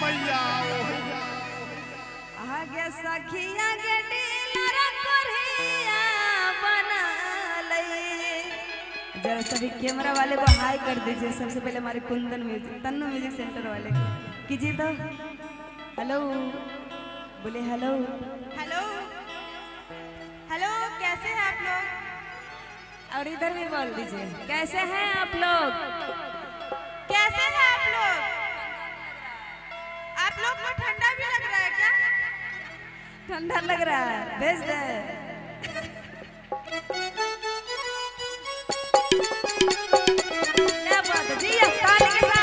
मैया आगे सखिया के डीलर कोरिया बना ले। जरा सभी कैमरा वाले को हाई कर दीजिए। सबसे पहले हमारे कुंदन म्यूजिक तन्नू म्यूजिक सेंटर वाले को कीजिए तो हेलो बोले हेलो हेलो हेलो, कैसे हैं आप लोग? और इधर भी बोल दीजिए कैसे हैं आप लोग? कैसे हैं आप लोग? आप लोग को ठंडा भी लग रहा है क्या? ठंडा लग रहा है, भेज दे। क्या बात है जी, ताली के साथ